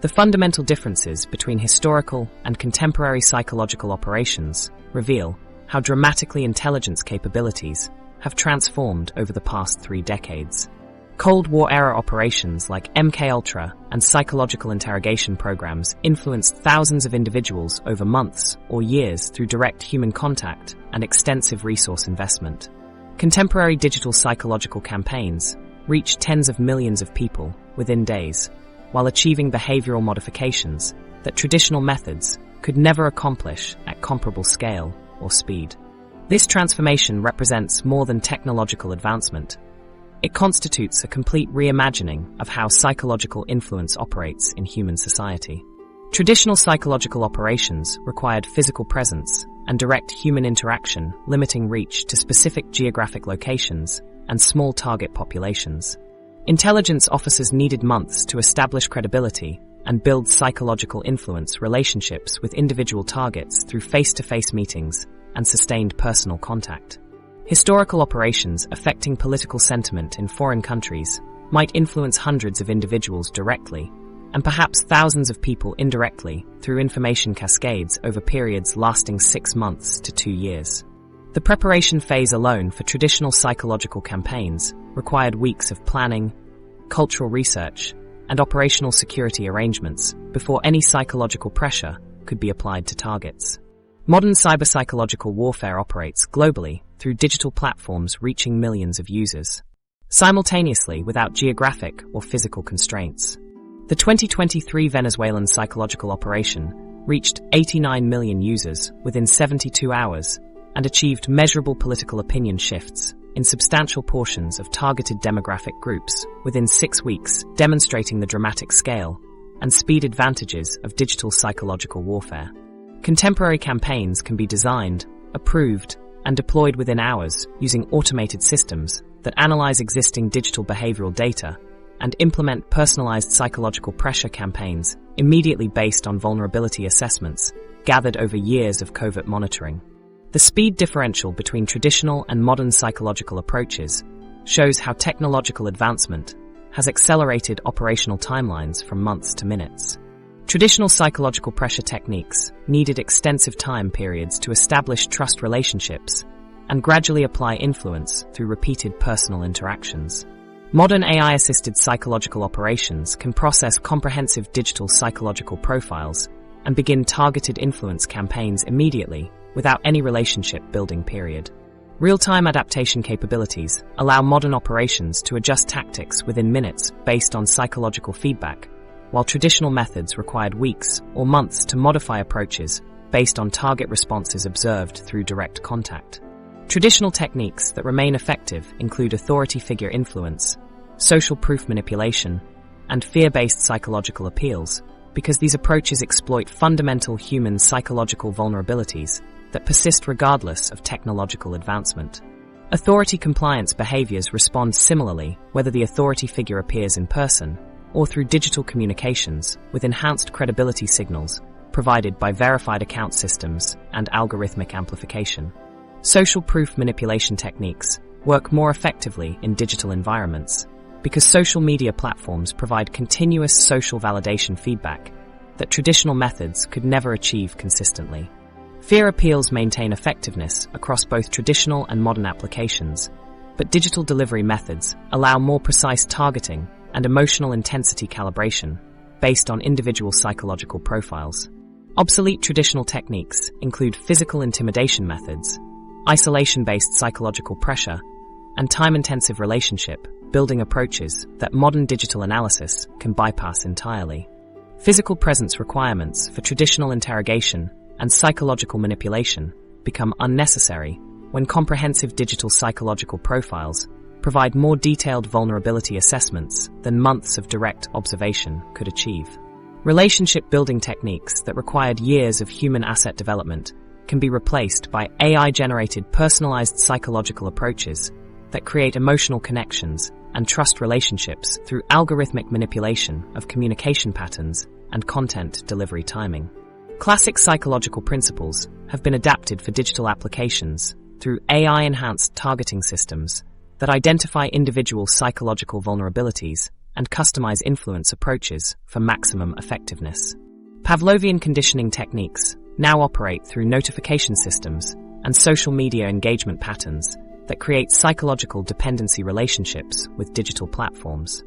The fundamental differences between historical and contemporary psychological operations reveal how dramatically intelligence capabilities have transformed over the past 3 decades. Cold War-era operations like MKUltra and psychological interrogation programs influenced thousands of individuals over months or years through direct human contact and extensive resource investment. Contemporary digital psychological campaigns reach tens of millions of people within days, while achieving behavioral modifications that traditional methods could never accomplish at comparable scale or speed. This transformation represents more than technological advancement. It constitutes a complete reimagining of how psychological influence operates in human society. Traditional psychological operations required physical presence and direct human interaction, limiting reach to specific geographic locations and small target populations. Intelligence officers needed months to establish credibility and build psychological influence relationships with individual targets through face-to-face meetings and sustained personal contact. Historical operations affecting political sentiment in foreign countries might influence hundreds of individuals directly, and perhaps thousands of people indirectly through information cascades over periods lasting 6 months to 2 years. The preparation phase alone for traditional psychological campaigns required weeks of planning, cultural research, and operational security arrangements before any psychological pressure could be applied to targets. Modern cyber-psychological warfare operates globally through digital platforms reaching millions of users, simultaneously without geographic or physical constraints. The 2023 Venezuelan psychological operation reached 89 million users within 72 hours and achieved measurable political opinion shifts in substantial portions of targeted demographic groups within 6 weeks, demonstrating the dramatic scale and speed advantages of digital psychological warfare. Contemporary campaigns can be designed, approved, and deployed within hours using automated systems that analyze existing digital behavioral data and implement personalized psychological pressure campaigns immediately based on vulnerability assessments gathered over years of covert monitoring. The speed differential between traditional and modern psychological approaches shows how technological advancement has accelerated operational timelines from months to minutes. Traditional psychological pressure techniques needed extensive time periods to establish trust relationships and gradually apply influence through repeated personal interactions. Modern AI-assisted psychological operations can process comprehensive digital psychological profiles and begin targeted influence campaigns immediately without any relationship building period. Real-time adaptation capabilities allow modern operations to adjust tactics within minutes based on psychological feedback, while traditional methods required weeks or months to modify approaches based on target responses observed through direct contact. Traditional techniques that remain effective include authority figure influence, social proof manipulation, and fear-based psychological appeals, because these approaches exploit fundamental human psychological vulnerabilities that persist regardless of technological advancement. Authority compliance behaviors respond similarly whether the authority figure appears in person or through digital communications with enhanced credibility signals provided by verified account systems and algorithmic amplification. Social proof manipulation techniques work more effectively in digital environments because social media platforms provide continuous social validation feedback that traditional methods could never achieve consistently. Fear appeals maintain effectiveness across both traditional and modern applications, but digital delivery methods allow more precise targeting and emotional intensity calibration based on individual psychological profiles. Obsolete traditional techniques include physical intimidation methods, isolation-based psychological pressure, and time-intensive relationship building approaches that modern digital analysis can bypass entirely. Physical presence requirements for traditional interrogation and psychological manipulation become unnecessary when comprehensive digital psychological profiles provide more detailed vulnerability assessments than months of direct observation could achieve. Relationship-building techniques that required years of human asset development can be replaced by AI-generated personalized psychological approaches that create emotional connections and trust relationships through algorithmic manipulation of communication patterns and content delivery timing. Classic psychological principles have been adapted for digital applications through AI-enhanced targeting systems that identify individual psychological vulnerabilities and customize influence approaches for maximum effectiveness. Pavlovian conditioning techniques now operate through notification systems and social media engagement patterns that create psychological dependency relationships with digital platforms.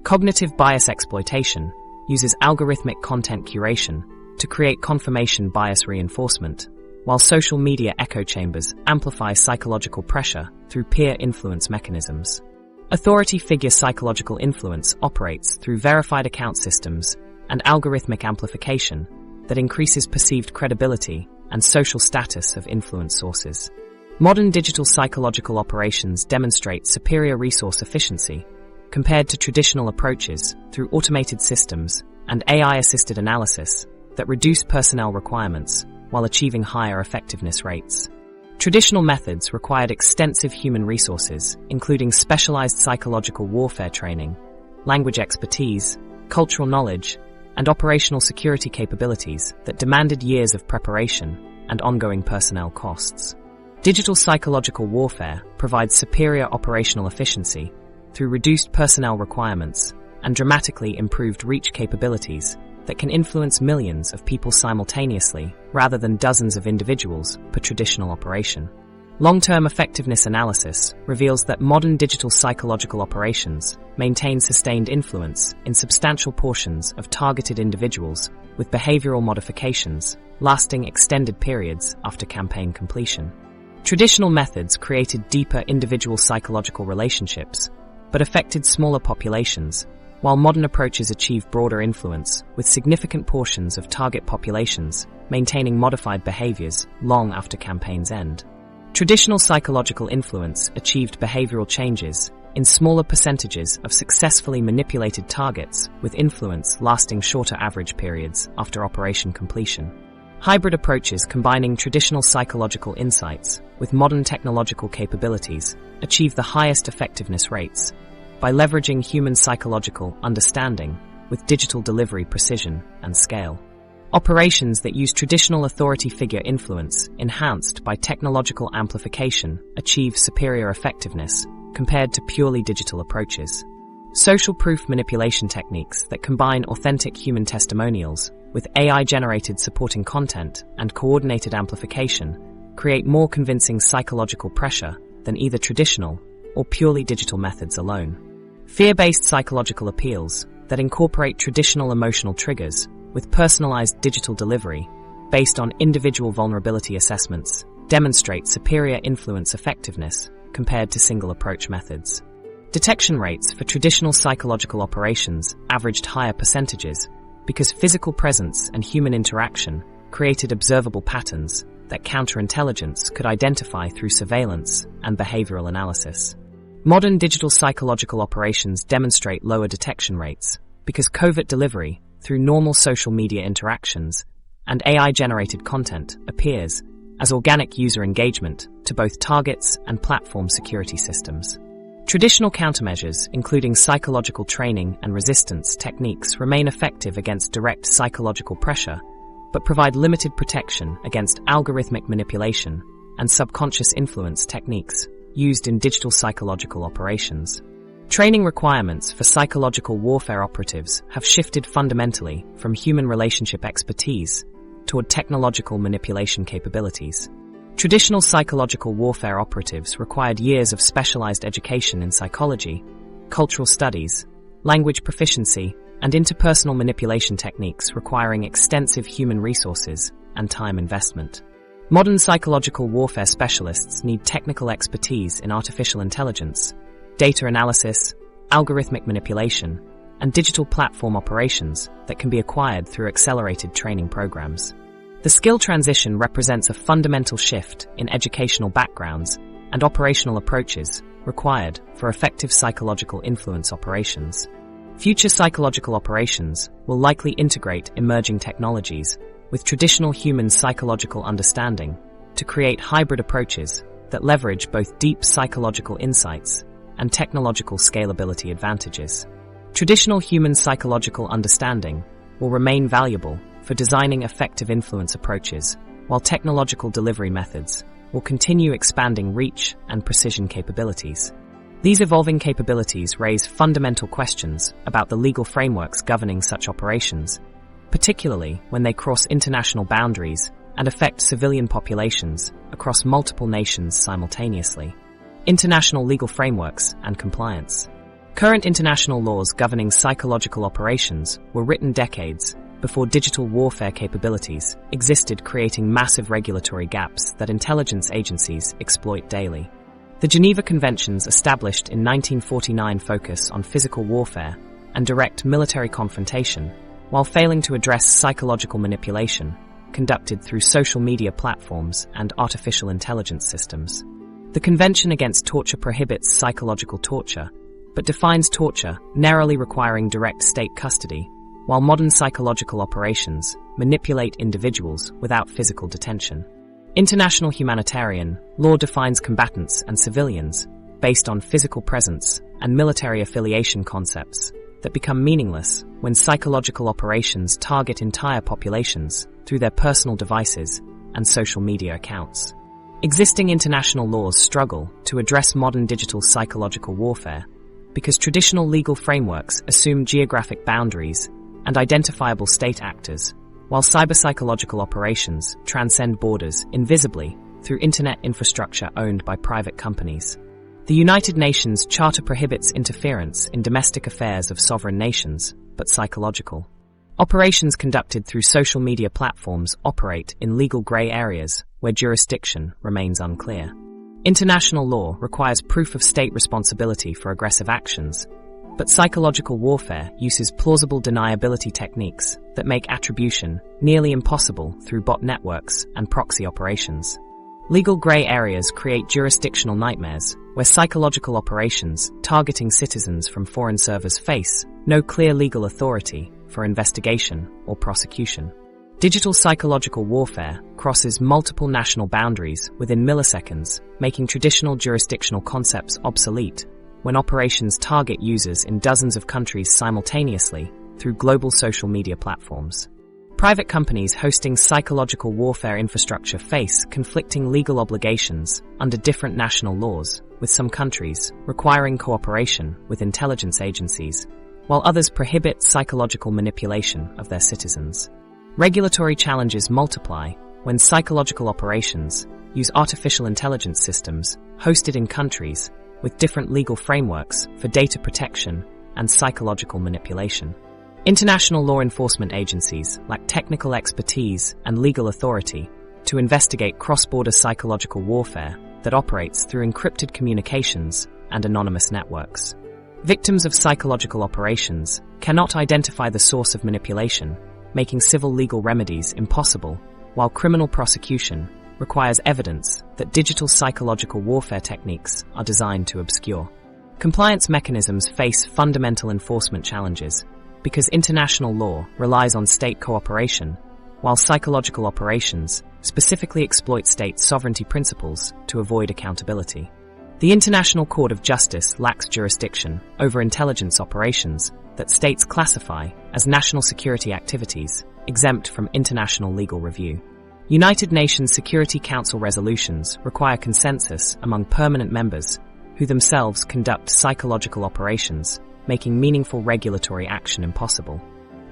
Cognitive bias exploitation uses algorithmic content curation to create confirmation bias reinforcement, while social media echo chambers amplify psychological pressure through peer influence mechanisms. Authority figure psychological influence operates through verified account systems and algorithmic amplification that increases perceived credibility and social status of influence sources. Modern digital psychological operations demonstrate superior resource efficiency compared to traditional approaches through automated systems and AI-assisted analysis that reduce personnel requirements while achieving higher effectiveness rates. Traditional methods required extensive human resources, including specialized psychological warfare training, language expertise, cultural knowledge, and operational security capabilities that demanded years of preparation and ongoing personnel costs. Digital psychological warfare provides superior operational efficiency through reduced personnel requirements and dramatically improved reach capabilities that can influence millions of people simultaneously rather than dozens of individuals per traditional operation. Long-term effectiveness analysis reveals that modern digital psychological operations maintain sustained influence in substantial portions of targeted individuals with behavioral modifications lasting extended periods after campaign completion. Traditional methods created deeper individual psychological relationships, but affected smaller populations, while modern approaches achieve broader influence with significant portions of target populations maintaining modified behaviors long after campaigns end. Traditional psychological influence achieved behavioral changes in smaller percentages of successfully manipulated targets with influence lasting shorter average periods after operation completion. Hybrid approaches combining traditional psychological insights with modern technological capabilities achieve the highest effectiveness rates by leveraging human psychological understanding with digital delivery precision and scale. Operations that use traditional authority figure influence enhanced by technological amplification achieve superior effectiveness compared to purely digital approaches. Social proof manipulation techniques that combine authentic human testimonials with AI-generated supporting content and coordinated amplification create more convincing psychological pressure than either traditional or purely digital methods alone. Fear-based psychological appeals that incorporate traditional emotional triggers with personalized digital delivery based on individual vulnerability assessments demonstrate superior influence effectiveness compared to single-approach methods. Detection rates for traditional psychological operations averaged higher percentages because physical presence and human interaction created observable patterns that counterintelligence could identify through surveillance and behavioral analysis. Modern digital psychological operations demonstrate lower detection rates because covert delivery through normal social media interactions and AI-generated content appears as organic user engagement to both targets and platform security systems. Traditional countermeasures, including psychological training and resistance techniques, remain effective against direct psychological pressure, but provide limited protection against algorithmic manipulation and subconscious influence techniques used in digital psychological operations. Training requirements for psychological warfare operatives have shifted fundamentally from human relationship expertise toward technological manipulation capabilities. Traditional psychological warfare operatives required years of specialized education in psychology, cultural studies, language proficiency, and interpersonal manipulation techniques requiring extensive human resources and time investment. Modern psychological warfare specialists need technical expertise in artificial intelligence, data analysis, algorithmic manipulation, and digital platform operations that can be acquired through accelerated training programs. The skill transition represents a fundamental shift in educational backgrounds and operational approaches required for effective psychological influence operations. Future psychological operations will likely integrate emerging technologies with traditional human psychological understanding to create hybrid approaches that leverage both deep psychological insights and technological scalability advantages. Traditional human psychological understanding will remain valuable for designing effective influence approaches, while technological delivery methods will continue expanding reach and precision capabilities. These evolving capabilities raise fundamental questions about the legal frameworks governing such operations, particularly when they cross international boundaries and affect civilian populations across multiple nations simultaneously. International legal frameworks and compliance. Current international laws governing psychological operations were written decades before digital warfare capabilities existed, creating massive regulatory gaps that intelligence agencies exploit daily. The Geneva Conventions, established in 1949, focus on physical warfare and direct military confrontation, while failing to address psychological manipulation conducted through social media platforms and artificial intelligence systems. The Convention Against Torture prohibits psychological torture, but defines torture narrowly requiring direct state custody, while modern psychological operations manipulate individuals without physical detention. International humanitarian law defines combatants and civilians based on physical presence and military affiliation concepts that become meaningless when psychological operations target entire populations through their personal devices and social media accounts. Existing international laws struggle to address modern digital psychological warfare because traditional legal frameworks assume geographic boundaries and identifiable state actors, while cyber-psychological operations transcend borders invisibly through internet infrastructure owned by private companies. The United Nations Charter prohibits interference in domestic affairs of sovereign nations, but psychological operations conducted through social media platforms operate in legal gray areas where jurisdiction remains unclear. International law requires proof of state responsibility for aggressive actions, but psychological warfare uses plausible deniability techniques that make attribution nearly impossible through bot networks and proxy operations. Legal gray areas create jurisdictional nightmares where psychological operations targeting citizens from foreign servers face no clear legal authority for investigation or prosecution. Digital psychological warfare crosses multiple national boundaries within milliseconds, making traditional jurisdictional concepts obsolete when operations target users in dozens of countries simultaneously through global social media platforms. Private companies hosting psychological warfare infrastructure face conflicting legal obligations under different national laws, with some countries requiring cooperation with intelligence agencies, while others prohibit psychological manipulation of their citizens. Regulatory challenges multiply when psychological operations use artificial intelligence systems hosted in countries with different legal frameworks for data protection and psychological manipulation. International law enforcement agencies lack technical expertise and legal authority to investigate cross-border psychological warfare that operates through encrypted communications and anonymous networks. Victims of psychological operations cannot identify the source of manipulation, making civil legal remedies impossible, while criminal prosecution requires evidence that digital psychological warfare techniques are designed to obscure. Compliance mechanisms face fundamental enforcement challenges because international law relies on state cooperation, while psychological operations specifically exploit state sovereignty principles to avoid accountability. The International Court of Justice lacks jurisdiction over intelligence operations that states classify as national security activities, exempt from international legal review. United Nations Security Council resolutions require consensus among permanent members who themselves conduct psychological operations, making meaningful regulatory action impossible.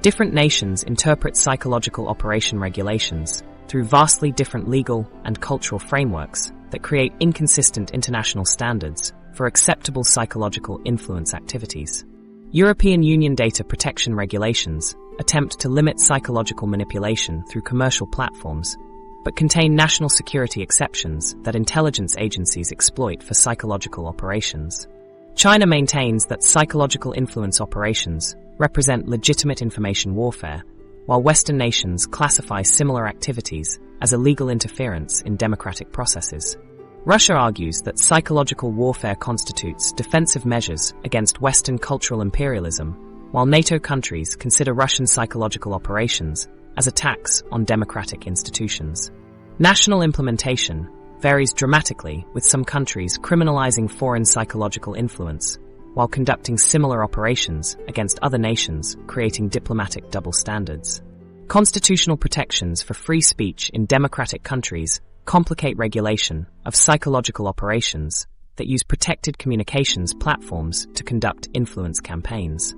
Different nations interpret psychological operation regulations through vastly different legal and cultural frameworks that create inconsistent international standards for acceptable psychological influence activities. European Union data protection regulations attempt to limit psychological manipulation through commercial platforms, but contain national security exceptions that intelligence agencies exploit for psychological operations. China maintains that psychological influence operations represent legitimate information warfare, while Western nations classify similar activities as illegal interference in democratic processes. Russia argues that psychological warfare constitutes defensive measures against Western cultural imperialism, while NATO countries consider Russian psychological operations as attacks on democratic institutions. National implementation varies dramatically, with some countries criminalizing foreign psychological influence, while conducting similar operations against other nations, creating diplomatic double standards. Constitutional protections for free speech in democratic countries complicate regulation of psychological operations that use protected communications platforms to conduct influence campaigns.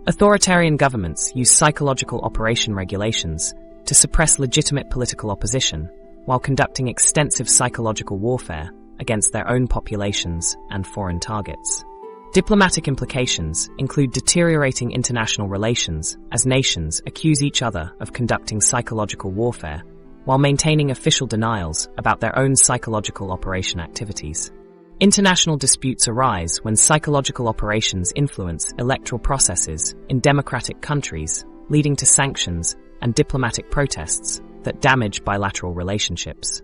Authoritarian governments use psychological operation regulations to suppress legitimate political opposition while conducting extensive psychological warfare against their own populations and foreign targets. Diplomatic implications include deteriorating international relations as nations accuse each other of conducting psychological warfare while maintaining official denials about their own psychological operation activities. International disputes arise when psychological operations influence electoral processes in democratic countries, leading to sanctions and diplomatic protests that damage bilateral relationships.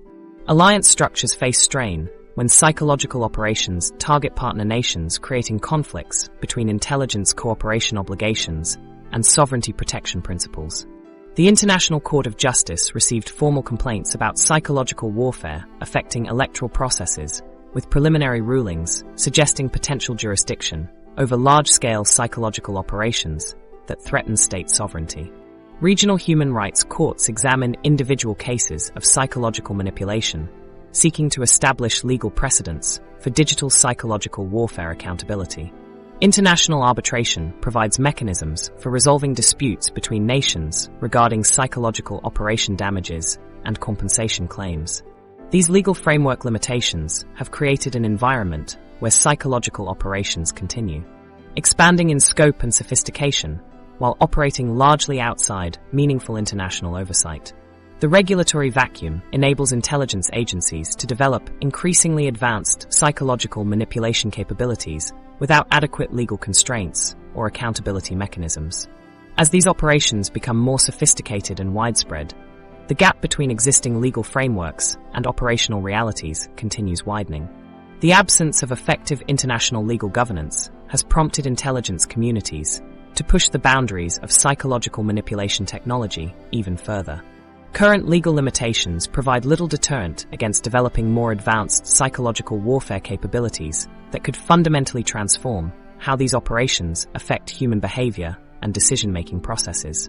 Alliance structures face strain when psychological operations target partner nations, creating conflicts between intelligence cooperation obligations and sovereignty protection principles. The International Court of Justice received formal complaints about psychological warfare affecting electoral processes, with preliminary rulings suggesting potential jurisdiction over large-scale psychological operations that threaten state sovereignty. Regional human rights courts examine individual cases of psychological manipulation, seeking to establish legal precedents for digital psychological warfare accountability. International arbitration provides mechanisms for resolving disputes between nations regarding psychological operation damages and compensation claims. These legal framework limitations have created an environment where psychological operations continue, expanding in scope and sophistication while operating largely outside meaningful international oversight. The regulatory vacuum enables intelligence agencies to develop increasingly advanced psychological manipulation capabilities without adequate legal constraints or accountability mechanisms. As these operations become more sophisticated and widespread, the gap between existing legal frameworks and operational realities continues widening. The absence of effective international legal governance has prompted intelligence communities to push the boundaries of psychological manipulation technology even further. Current legal limitations provide little deterrent against developing more advanced psychological warfare capabilities that could fundamentally transform how these operations affect human behavior and decision-making processes.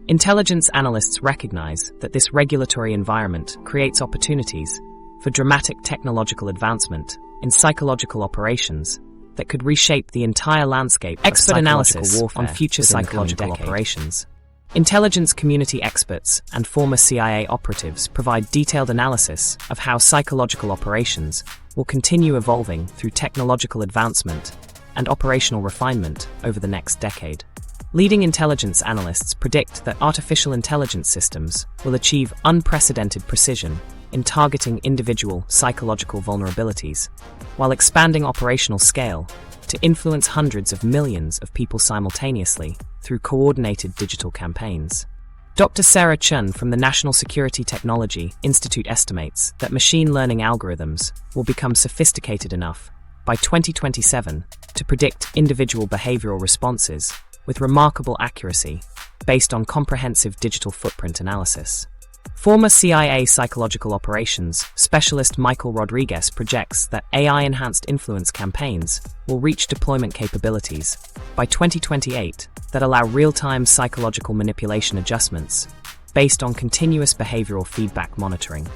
Intelligence analysts recognize that this regulatory environment creates opportunities for dramatic technological advancement in psychological operations that could reshape the entire landscape of psychological warfare on future psychological operations. Intelligence community experts and former CIA operatives provide detailed analysis of how psychological operations will continue evolving through technological advancement and operational refinement over the next decade. Leading intelligence analysts predict that artificial intelligence systems will achieve unprecedented precision in targeting individual psychological vulnerabilities, while expanding operational scale to influence hundreds of millions of people simultaneously through coordinated digital campaigns. Dr. Sarah Chun from the National Security Technology Institute estimates that machine learning algorithms will become sophisticated enough by 2027 to predict individual behavioral responses with remarkable accuracy based on comprehensive digital footprint analysis. Former CIA psychological operations specialist Michael Rodriguez projects that AI-enhanced influence campaigns will reach deployment capabilities by 2028 that allow real-time psychological manipulation adjustments based on continuous behavioral feedback monitoring.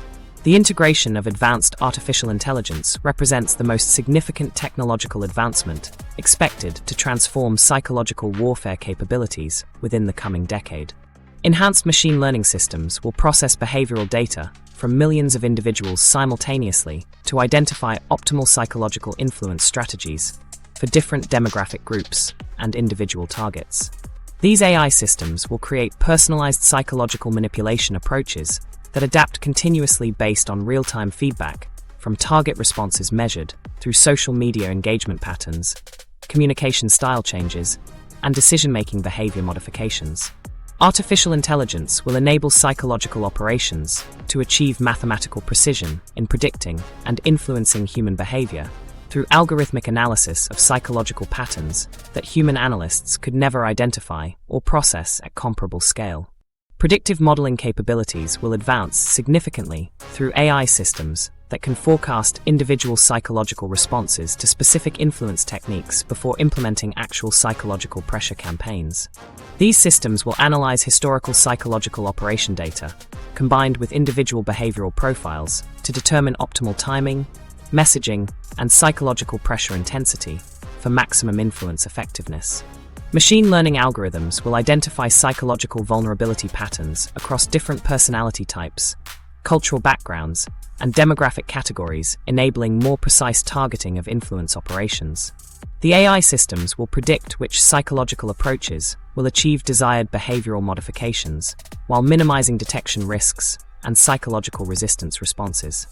The integration of advanced artificial intelligence represents the most significant technological advancement expected to transform psychological warfare capabilities within the coming decade. Enhanced machine learning systems will process behavioral data from millions of individuals simultaneously to identify optimal psychological influence strategies for different demographic groups and individual targets. These AI systems will create personalized psychological manipulation approaches that adapt continuously based on real-time feedback from target responses measured through social media engagement patterns, communication style changes, and decision-making behavior modifications. Artificial intelligence will enable psychological operations to achieve mathematical precision in predicting and influencing human behavior through algorithmic analysis of psychological patterns that human analysts could never identify or process at comparable scale. Predictive modeling capabilities will advance significantly through AI systems that can forecast individual psychological responses to specific influence techniques before implementing actual psychological pressure campaigns. These systems will analyze historical psychological operation data, combined with individual behavioral profiles, to determine optimal timing, messaging, and psychological pressure intensity for maximum influence effectiveness. Machine learning algorithms will identify psychological vulnerability patterns across different personality types, cultural backgrounds, and demographic categories, enabling more precise targeting of influence operations. The AI systems will predict which psychological approaches will achieve desired behavioral modifications, while minimizing detection risks and psychological resistance responses.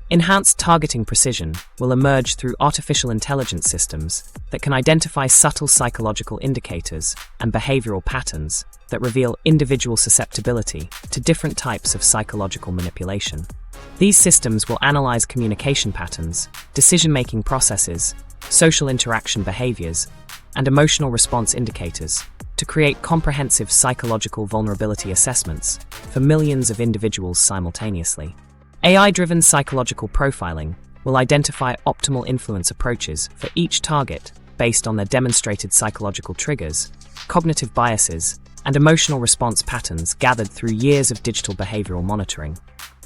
Enhanced targeting precision will emerge through artificial intelligence systems that can identify subtle psychological indicators and behavioral patterns that reveal individual susceptibility to different types of psychological manipulation. These systems will analyze communication patterns, decision-making processes, social interaction behaviors, and emotional response indicators to create comprehensive psychological vulnerability assessments for millions of individuals simultaneously. AI-driven psychological profiling will identify optimal influence approaches for each target based on their demonstrated psychological triggers, cognitive biases, and emotional response patterns gathered through years of digital behavioral monitoring.